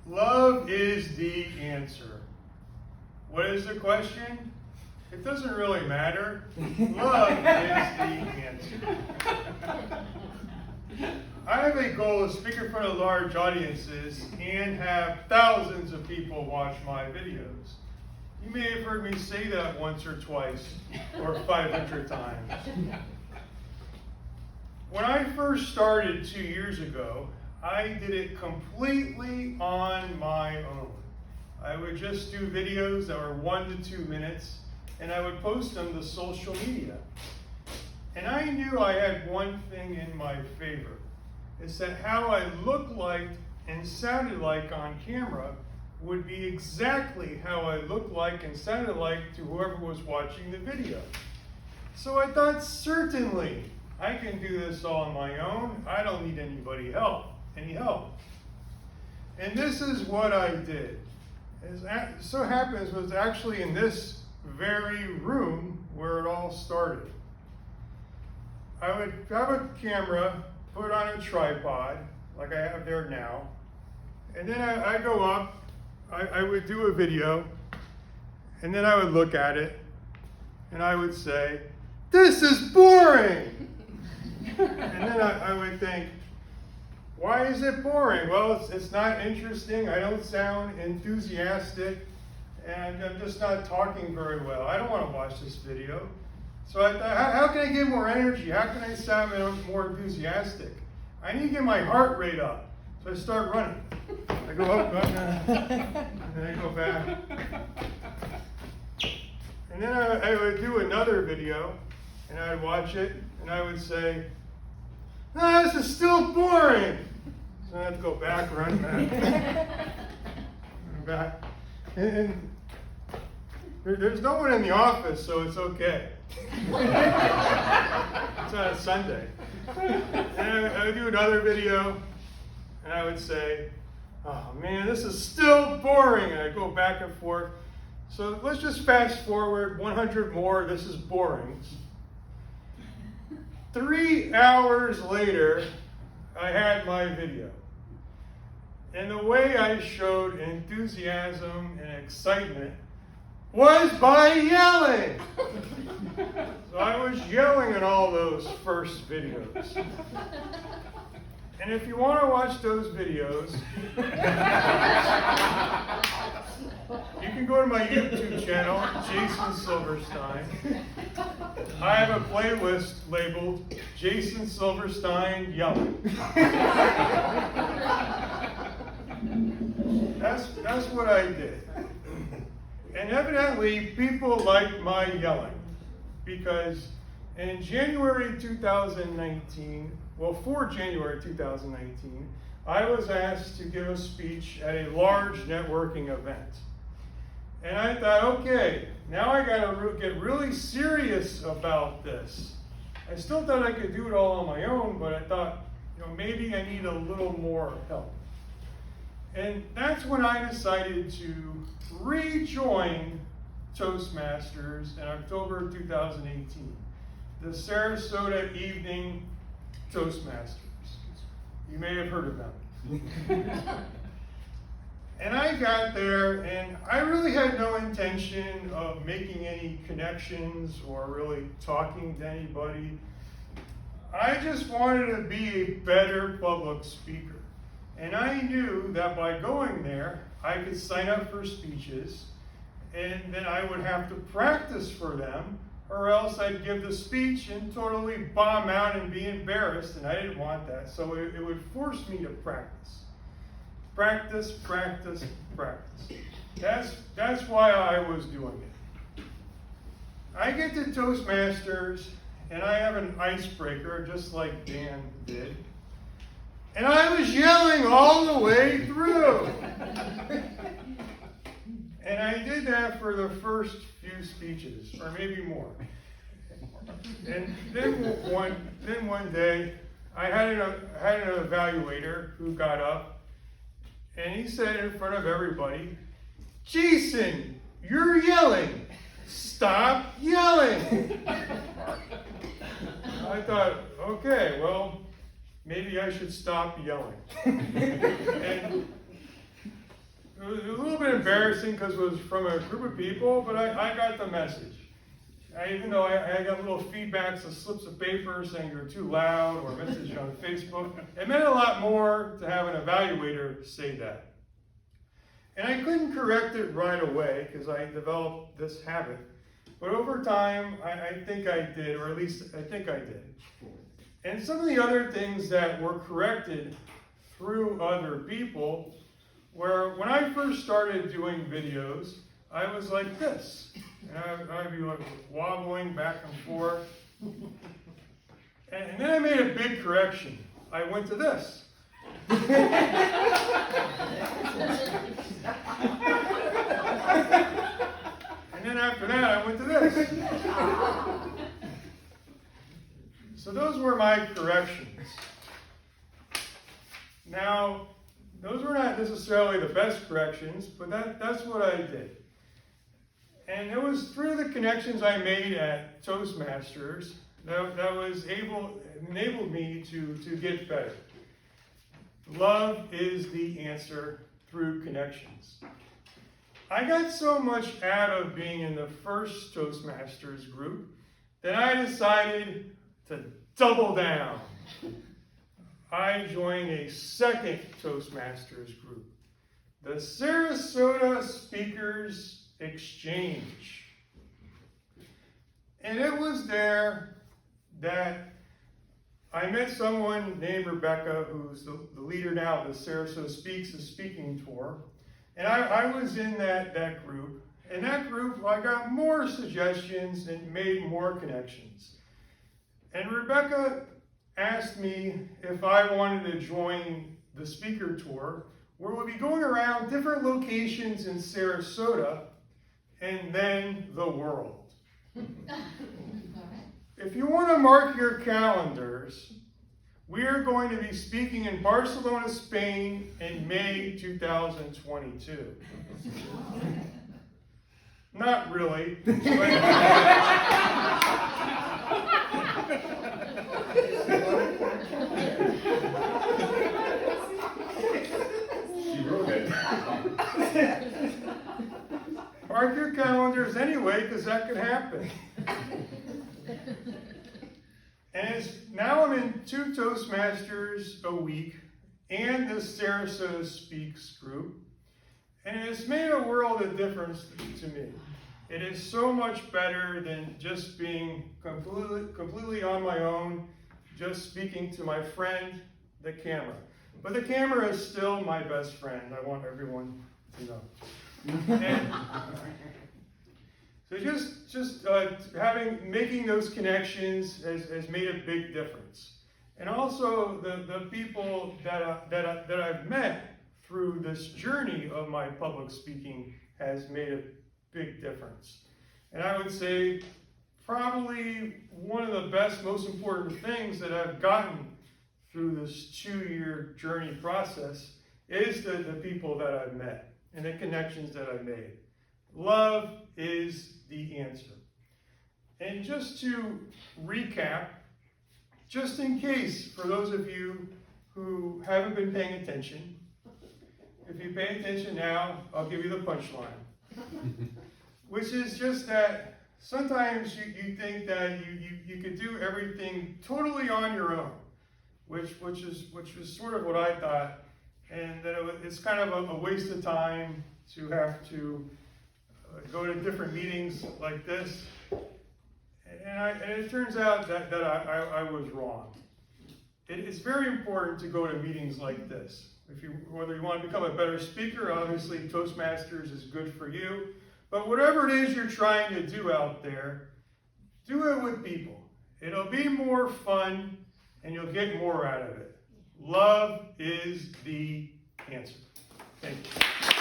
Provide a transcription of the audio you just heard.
Love is the answer. What is the question? It doesn't really matter. Love is the answer. I have a goal to speak in front of large audiences and have thousands of people watch my videos. You may have heard me say that once or twice or 500 times. When I first started 2 years ago, I did it completely on my own. I would just do videos that were 1 to 2 minutes, and I would post them to social media. And I knew I had one thing in my favor. It's that how I looked like and sounded like on camera would be exactly how I looked like and sounded like to whoever was watching the video. So I thought, certainly, I can do this all on my own. I don't need any help. And this is what I did. It so happens it was actually in this very room where it all started. I would have a camera, put it on a tripod, like I have there now, and then I go up, I would do a video, and then I would look at it, and I would say, "This is boring!" And then I would think, why is it boring? Well, it's not interesting, I don't sound enthusiastic, and I'm just not talking very well. I don't want to watch this video. So I thought, how can I get more energy? How can I sound more enthusiastic? I need to get my heart rate up. So I start running. I go up, and then I go back. And then I would do another video, and I would watch it, and I would say, "No, this is still boring." So I have to go back, run back, run back. And there's no one in the office, so it's okay. It's on a Sunday. And I would do another video, and I would say, "Oh man, this is still boring." And I go back and forth. So let's just fast forward 100 more. This is boring. 3 hours later, I had my video. And the way I showed enthusiasm and excitement was by yelling. So I was yelling in all those first videos. And if you want to watch those videos, you can go to my YouTube channel, Jason Silverstein. I have a playlist labeled Jason Silverstein Yelling. That's what I did. And evidently, people liked my yelling, because in January 2019, for January 2019, I was asked to give a speech at a large networking event. And I thought, okay, now I gotta get really serious about this. I still thought I could do it all on my own, but I thought, maybe I need a little more help. And that's when I decided to rejoin Toastmasters in October 2018, the Sarasota Evening Toastmasters. You may have heard of them. And I got there, and I really had no intention of making any connections or really talking to anybody. I just wanted to be a better public speaker. And I knew that by going there, I could sign up for speeches, and then I would have to practice for them, or else I'd give the speech and totally bomb out and be embarrassed, and I didn't want that. So it would force me to practice. Practice, practice, practice. That's why I was doing it. I get to Toastmasters, and I have an icebreaker, just like Dan did. And I was yelling all the way through. And I did that for the first few speeches, or maybe more. And then one day, I had an evaluator who got up, and he said in front of everybody, "Jason, you're yelling. Stop yelling." I thought, okay, well, maybe I should stop yelling. And embarrassing because it was from a group of people, but I got the message. Even though I got little feedbacks of slips of paper saying you're too loud, or a message on Facebook, it meant a lot more to have an evaluator say that. And I couldn't correct it right away because I developed this habit. But over time, I think I did, or at least I think I did. And some of the other things that were corrected through other people were, when I first started doing videos, I was like this. And I'd be like wobbling back and forth. And then I made a big correction. I went to this. And then after that, I went to this. So those were my corrections. Now, those were not necessarily the best corrections, but that's what I did. And it was through the connections I made at Toastmasters that was enabled me to get better. Love is the answer through connections. I got so much out of being in the first Toastmasters group that I decided to double down. I joined a second Toastmasters group, the Sarasota Speakers Exchange. And it was there that I met someone named Rebecca, who's the leader now of the Sarasota Speaks the Speaking Tour. And I was in that group. In that group, I got more suggestions and made more connections. And Rebecca asked me if I wanted to join the speaker tour, where we'll be going around different locations in Sarasota and then the world. If you want to mark your calendars, we are going to be speaking in Barcelona, Spain in May 2022. Not really. She wrote it. Mark your calendars anyway, because that could happen. And now I'm in 2 Toastmasters a week and the Sarasota Speaks group. And it's made a world of difference to me. It is so much better than just being completely on my own, just speaking to my friend, the camera. But the camera is still my best friend. I want everyone to know. And so making those connections has made a big difference. And also the people that I've met through this journey of my public speaking has made a big difference. And I would say probably one of the best, most important things that I've gotten through this 2-year journey process is the people that I've met and the connections that I've made. Love is the answer. And just to recap, just in case, for those of you who haven't been paying attention, if you pay attention now, I'll give you the punchline. Which is just that sometimes you think that you could do everything totally on your own, which was sort of what I thought, and that it's kind of a waste of time to have to go to different meetings like this. And it turns out that I was wrong. It's very important to go to meetings like this. Whether you want to become a better speaker, obviously Toastmasters is good for you. But whatever it is you're trying to do out there, do it with people. It'll be more fun and you'll get more out of it. Love is the answer. Thank you.